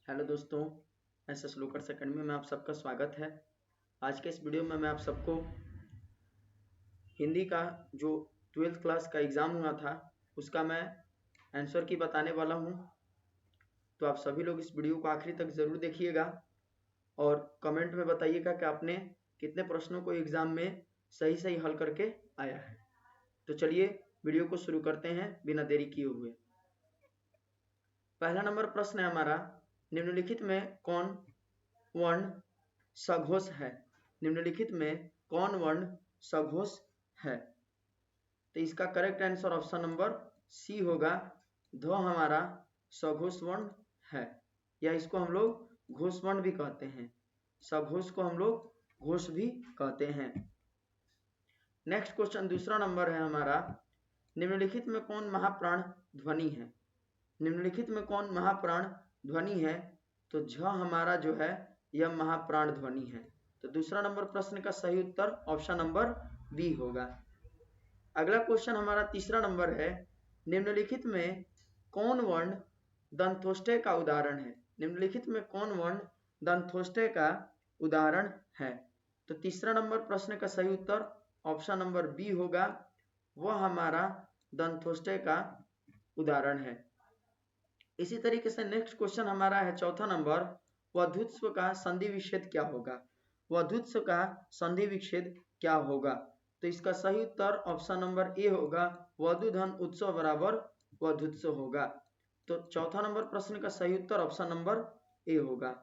Hello दोस्तों, SS लोकर्स academy में आप सबका स्वागत है। आज के इस वीडियो में मैं आप सबको हिंदी का जो 12th क्लास का एग्ज़ाम हुआ था उसका मैं आंसर की बताने वाला हूं। तो आप सभी लोग इस वीडियो को आखिरी तक ज़रूर देखिएगा और कमेंट में बताइएगा कि आपने कितने प्रश्नों को एग्ज़ाम में सही हल करके आया है। तो चलिए वीडियो को शुरू करते हैं बिना देरी किए हुए। पहला नंबर प्रश्न है हमारा, निम्नलिखित में कौन वर्ण सघोष है? निम्नलिखित में कौन वर्ण सघोष है? तो इसका correct answer option number C होगा। ध हमारा सघोष वर्ण है, या इसको हम लोग घोष वर्ण भी कहते हैं। सघोष को हम लोग घोष भी कहते हैं। नेक्स्ट क्वेश्चन दूसरा नंबर है हमारा, निम्नलिखित में कौन महाप्राण ध्वनि है? निम्नलिखित में कौन महाप्राण ध्वनि है? तो झ हमारा जो है यह महाप्राण ध्वनि है। तो दूसरा नंबर प्रश्न का सही उत्तर ऑप्शन नंबर बी होगा। अगला क्वेश्चन हमारा तीसरा नंबर है, निम्नलिखित में कौन वर्ण दंतोष्ठ्य का उदाहरण है? निम्नलिखित में कौन वर्ण दंतोष्ठ्य का उदाहरण है? तो तीसरा नंबर प्रश्न का सही उत्तर ऑप्शन नंबर बी होगा, वह हमारा दंतोष्ठ्य का उदाहरण है। इसी तरीके से नेक्स्ट क्वेश्चन हमारा है चौथा नंबर, वधुत्व का संधि विच्छेद क्या होगा? वधुत्व का संधि विच्छेद क्या होगा? तो इसका सही उत्तर ऑप्शन नंबर ए होगा, वधुधन उत्सव बराबर वधुत्व होगा। तो चौथा नंबर प्रश्न का सही उत्तर ऑप्शन नंबर ए होगा।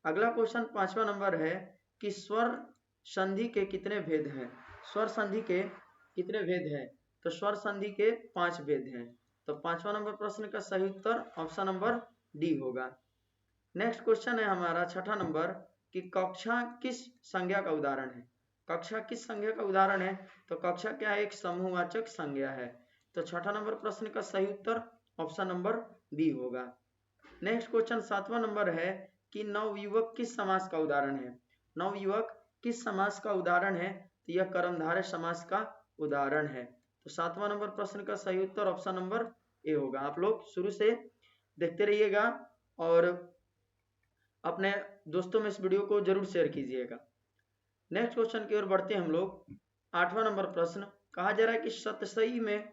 अगला क्वेश्चन पांचवा नंबर है कि स्वर संधि के कितने भेद हैं? स्वर संधि के कितने भेद हैं? तो स्वर संधि के 5 भेद हैं। तो पांचवा नंबर प्रश्न का सही उत्तर ऑप्शन नंबर डी होगा। नेक्स्ट क्वेश्चन है हमारा छठा नंबर कि कक्षा किस संज्ञा का उदाहरण है? कक्षा किस संज्ञा का उदाहरण है? तो कक्षा क्या है? एक समूहवाचक संज्ञा है। तो छठा नंबर प्रश्न का सही उत्तर ऑप्शन नंबर बी होगा। नेक्स्ट क्वेश्चन सातवां नंबर है कि नवयुवक किस समास का उदाहरण है? नवयुवक किस समास का उदाहरण है? तो यह कर्मधारय समास का उदाहरण है। तो सातवां नंबर प्रश्न का सही उत्तर ऑप्शन नंबर ए होगा। आप लोग शुरू से देखते रहिएगा और अपने दोस्तों में इस वीडियो को जरूर शेयर कीजिएगा। नेक्स्ट क्वेश्चन की ओर बढ़ते हैं हम लोग। आठवां नंबर प्रश्न, कहा जा रहा है कि सतसई में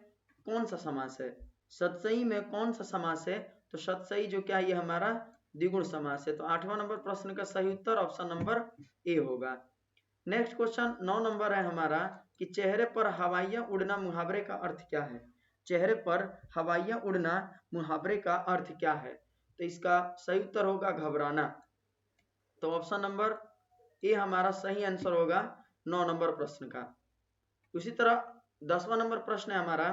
कौन सा समास है? सतसई में कौन सा समास है? तो सतसई जो क्या है, ये हमारा द्विगुण समास है। तो आठवां नंबर प्रश्न का सही उत्तर ऑप्शन नंबर ए होगा। नेक्स्ट क्वेश्चन 9 नंबर है हमारा कि चेहरे पर हवाइयां उड़ना मुहावरे का अर्थ क्या है? चेहरे पर हवाइयां उड़ना मुहावरे का अर्थ क्या है? तो इसका सही उत्तर होगा घबराना। तो ऑप्शन नंबर ए हमारा सही आंसर होगा 9 नंबर प्रश्न का। उसी तरह 10वां नंबर प्रश्न है हमारा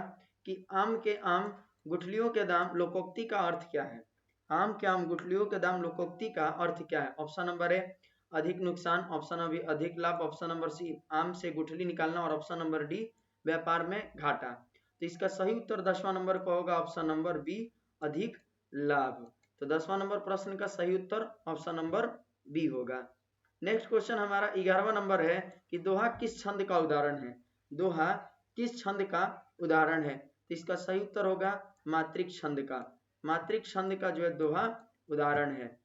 कि आम के आम गुठलियों के दाम लोकोक्ति का अर्थ क्या है? आम के आम गुठलियों के दाम लोकोक्ति का अर्थ क्या है? ऑप्शन नंबर ए अधिक नुकसान, ऑप्शन नंबर बी अधिक लाभ, ऑप्शन नंबर सी आम से गुठली निकालना और ऑप्शन नंबर डी व्यापार में घाटा। तो इसका सही उत्तर 10वां नंबर का होगा ऑप्शन नंबर बी अधिक लाभ। तो 10वां नंबर प्रश्न का सही उत्तर ऑप्शन नंबर बी होगा। नेक्स्ट क्वेश्चन हमारा 11वां नंबर है कि दोहा किस छंद का उदाहरण है? दोहा किस छंद का उदाहरण है? तो इसका सही उत्तर होगा मात्रिक छंद का। मात्रिक छंद का जो है दोहा उदाहरण है।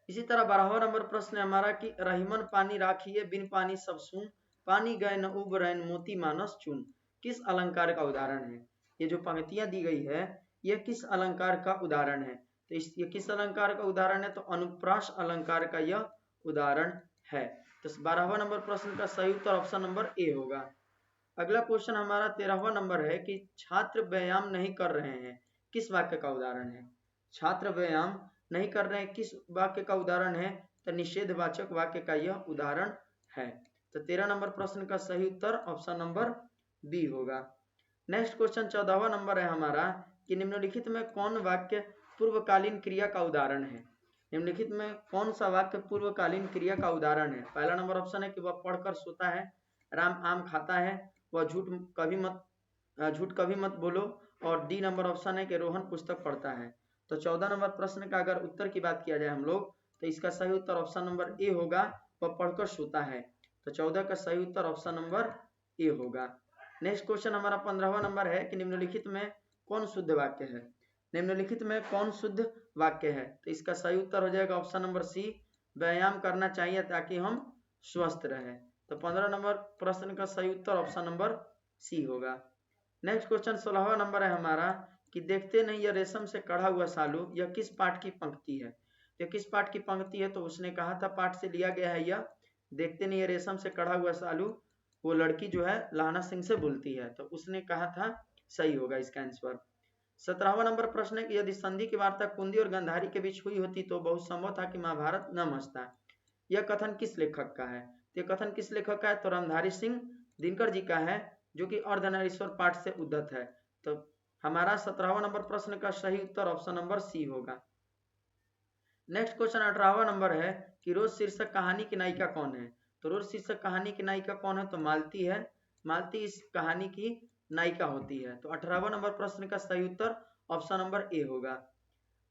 इसी तरह 12वां नंबर प्रश्न है हमारा कि रहीमन पानी राखिए बिन पानी सब सून, पानी गए न उब रैन मोती मानस चून। किस अलंकार का उदाहरण है? ये जो पंक्तियां दी गई है यह किस अलंकार का उदाहरण है? तो ये किस अलंकार का उदाहरण है? तो अनुप्रास अलंकार का यह उदाहरण है। तो 12वां नंबर प्रश्न का सही उत्तर ऑप्शन नंबर ए होगा। अगला क्वेश्चन हमारा 13वां नंबर है कि छात्र व्यायाम नहीं कर रहे हैं, किस वाक्य का उदाहरण है? छात्र व्यायाम नहीं कर रहे हैं किस वाक्य का उदाहरण है? तो निषेधवाचक वाक्य का यह उदाहरण है। तो 13 नंबर प्रश्न का सही उत्तर ऑप्शन नंबर बी होगा। नेक्स्ट क्वेश्चन 14वां नंबर है हमारा कि निम्नलिखित में कौन वाक्य पूर्वकालीन क्रिया का उदाहरण है? निम्नलिखित में कौन सा वाक्य पूर्वकालीन क्रिया का उदाहरण है? पहला नंबर ऑप्शन है कि वह पढ़कर सोता है, राम आम खाता है, वह झूठ कभी मत बोलो, और डी नंबर ऑप्शन है कि रोहन पुस्तक पढ़ता है। तो 14 नंबर प्रश्न का अगर उत्तर की बात किया जाए हम लोग तो इसका सही उत्तर ऑप्शन नंबर ए होगा, वह पढ़कर सोता है। तो 14 का सही उत्तर ऑप्शन नंबर ए होगा। नेक्स्ट क्वेश्चन हमारा 15वां नंबर है कि निम्नलिखित में कौन शुद्ध वाक्य है? निम्नलिखित में कौन शुद्ध वाक्य है? तो इसका सही उत्तर हो जाएगा ऑप्शन नंबर सी, व्यायाम करना चाहिए ताकि हम स्वस्थ रहें। तो 15 नंबर प्रश्न का सही उत्तर ऑप्शन नंबर सी होगा। नेक्स्ट क्वेश्चन 16वां नंबर है हमारा कि देखते नहीं यह रेशम से कढ़ा हुआ सालू, यह किस पाठ की पंक्ति है? यह किस पाठ की पंक्ति है? तो उसने कहा था पाठ से लिया गया है यह, देखते नहीं यह रेशम से कढ़ा हुआ सालू, वो लड़की जो है लहना सिंह से बोलती है, तो उसने कहा था, सही होगा इसका आंसर। 17वां नंबर प्रश्न है कि यदि संधि की वार्ता कुंती और गांधारी के बीच हुई होती तो बहुत संभव था कि महाभारत न मचता। यह कथन किस लेखक का है? तो यह कथन किस लेखक का है? तो रामधारी सिंह दिनकर जी का है, जो कि अर्धनारीश्वर पाठ से उद्धत है। तो हमारा 17वां नंबर प्रश्न का सही उत्तर ऑप्शन नंबर सी होगा। नेक्स्ट क्वेश्चन 18वां नंबर है कि रोज शीर्षक कहानी की नायिका कौन है? तो रोज शीर्षक कहानी की नायिका कौन है? तो मालती है, मालती इस कहानी की नायिका होती है। तो 18वां नंबर प्रश्न का सही उत्तर ऑप्शन नंबर ए होगा।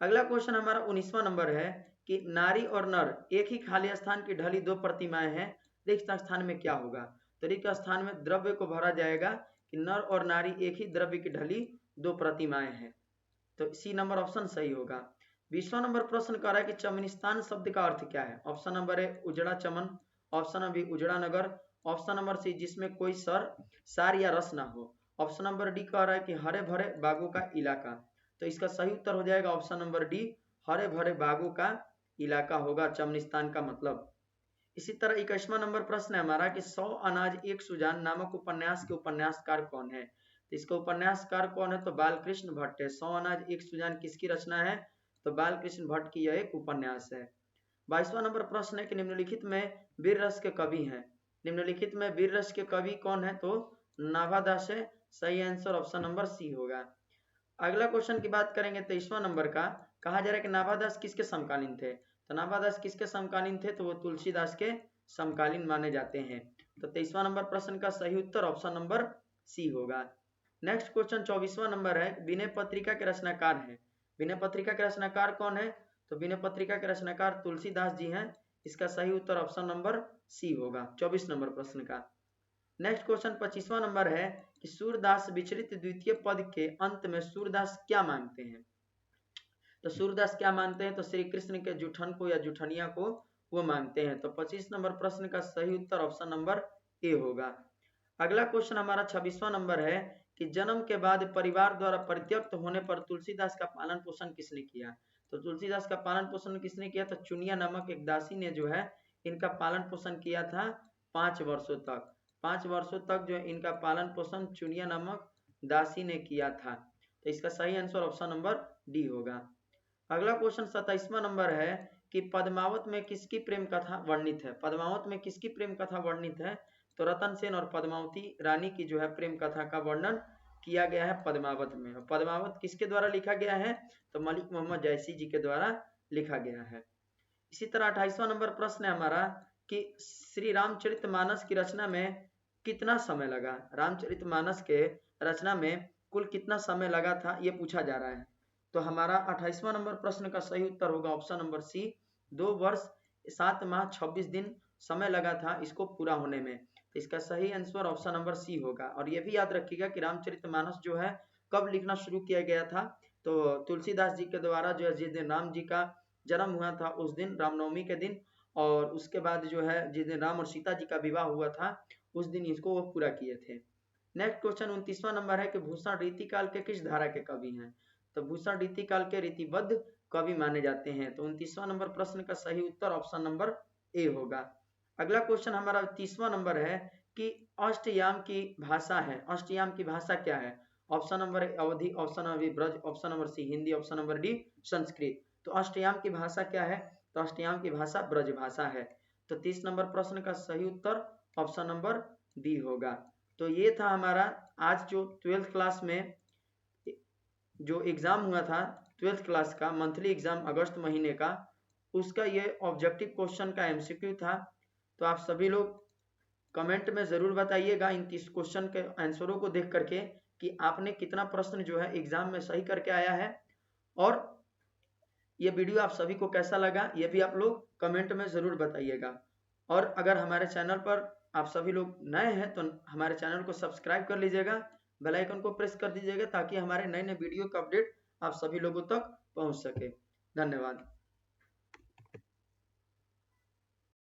अगला क्वेश्चन हमारा 19वां नंबर है कि नारी और नर एक ही खाली स्थान की ढली दो प्रतिमाएं हैं, रिक्त स्थान में क्या होगा? तो रिक्त स्थान में द्रव्य को भरा जाएगा कि नर और नारी एक ही द्रव्य की ढली दो प्रतिमाएं हैं। तो सी नंबर ऑप्शन सही होगा। 20वां नंबर प्रश्न कर रहा है कि चमनिस्तान शब्द का अर्थ क्या है? ऑप्शन नंबर ए उजड़ा चमन, ऑप्शन नंबर बी उजड़ा नगर, ऑप्शन नंबर सी जिसमें कोई सार या रस ना हो, ऑप्शन नंबर डी कह रहा है कि हरे भरे बागों का इलाका। तो इसका सही उत्तर हो जाएगा ऑप्शन नंबर डी, हरे भरे बागों का इलाका होगा चमनिस्तान का मतलब। इसी तरह 21वां नंबर प्रश्न है हमारा कि 100 अनाज एक सुजान नामक उपन्यास के उपन्यासकार कौन है? तो इसका उपन्यासकार कौन है? तो बालकृष्ण भट्ट है। 100 अनाज एक सुजान किसकी रचना है? तो बालकृष्ण भट्ट की यह एक उपन्यास है। 22वां नंबर प्रश्न है कि निम्नलिखित में वीर रस के कवि हैं। निम्नलिखित में वीर रस के कवि कौन है? तो नाभादास है। सही आंसर ऑप्शन नंबर सी होगा। अगला क्वेश्चन की बात करेंगे 23वां नंबर का, कहा जा रहा है कि नाभादास किसके समकालीन थे? तो नाभादास किसके समकालीन थे? तो वो तुलसीदास के समकालीन माने जाते हैं। तो 23वां नंबर प्रश्न का सही उत्तर ऑप्शन नंबर सी होगा। नेक्स्ट क्वेश्चन 24वां नंबर है, विनय पत्रिका के रचनाकार हैं। विनय पत्रिका के रचनाकार कौन है? तो विनय पत्रिका के रचनाकार तुलसीदास जी हैं। इसका सही उत्तर ऑप्शन नंबर सी होगा 24 नंबर प्रश्न का। नेक्स्ट क्वेश्चन 25वां नंबर है कि सूरदास विचरित द्वितीय पद के अंत में सूरदास क्या मांगते हैं? तो सूरदास क्या मांगते हैं? तो श्री कृष्ण के जुठन को या जुठनिया को वो मांगते हैं। तो 25 नंबर प्रश्न का सही उत्तर ऑप्शन नंबर ए होगा। अगला क्वेश्चन हमारा 26वां नंबर है कि जन्म के बाद परिवार द्वारा परित्यक्त होने पर तुलसीदास का पालन पोषण किसने किया? तो तुलसीदास का पालन पोषण किसने किया? तो चुनिया नामक एक दासी ने जो है इनका पालन पोषण किया था 5 वर्षों तक। 5 वर्षों तक जो इनका पालन पोषण चुनिया नामक दासी ने किया था। तो इसका सही आंसर ऑप्शन नंबर डी होगा। अगला क्वेश्चन 27वां नंबर है कि पद्मावत में किसकी प्रेम कथा वर्णित है? पद्मावत में किसकी प्रेम कथा वर्णित है? तो रतन सेन और पद्मावती रानी की जो है प्रेम कथा का वर्णन किया गया है पद्मावत में। पद्मावत किसके द्वारा लिखा गया है? तो मलिक मोहम्मद जैसी जी के द्वारा लिखा गया है। इसी तरह 28वां नंबर प्रश्न है हमारा कि श्री रामचरितमानस की रचना में कितना समय लगा? रामचरितमानस के रचना में कुल कितना समय लगा था, ये पूछा जा रहा है। तो हमारा 28वां नंबर प्रश्न का सही उत्तर होगा ऑप्शन नंबर सी, 2 वर्ष 7 माह 26 दिन समय लगा था इसको पूरा होने में। तो इसका सही आंसर ऑप्शन नंबर सी होगा। और ये भी याद रखिएगा कि रामचरितमानस जो है कब लिखना शुरू किया गया था? तो तुलसीदास जी के द्वारा जो है जिस दिन राम जी का जन्म हुआ था उस दिन, रामनवमी के दिन, और उसके बाद जो है जिस दिन राम और सीता जी का विवाह हुआ था उस दिन इसको वो पूरा किए थे। नेक्स्ट क्वेश्चन 29वां नंबर है कि भूषण रीतिकाल के किस धारा के कवि हैं? तो भूषण रीतिकाल के रीतिबद्ध कवि माने जाते हैं। तो 29वां नंबर प्रश्न का सही उत्तर ऑप्शन नंबर ए होगा। अगला क्वेश्चन हमारा 30वां नंबर है कि अष्टयाम की भाषा है। अष्टयाम की भाषा क्या है? Option number A Awadhi, option number B Braj, option number C Hindi, option number D Sanskrit. तो अष्टयाम की भाषा क्या है? तो अष्टयाम की भाषा ब्रज भाषा है। तो 30 नंबर प्रश्न का सही उत्तर ऑप्शन नंबर बी होगा। तो ये था हमारा आज जो 12th क्लास में जो एग्जाम हुआ था 12th क्लास का मंथली एग्जाम अगस्त महीने का, उसका ये ऑब्जेक्टिव क्वेश्चन का एमसीक्यू था। तो आप सभी लोग कमेंट में जरूर बताइएगा इन 30 क्वेश्चन के आंसरों को देख करके कि आपने कितना प्रश्न जो है एग्जाम में सही करके आया है, और ये वीडियो आप सभी को कैसा लगा ये भी आप लोग कमेंट में जरूर बताइएगा। और अगर हमारे चैनल पर आप सभी लोग नए हैं तो हमारे चैनल को सब्सक्राइब कर लीजिएगा, बेल आइकन को प्रेस कर दीजिएगा ताकि हमारे नए नए वीडियो का अपडेट आप सभी लोगों तक पहुंच सके। धन्यवाद।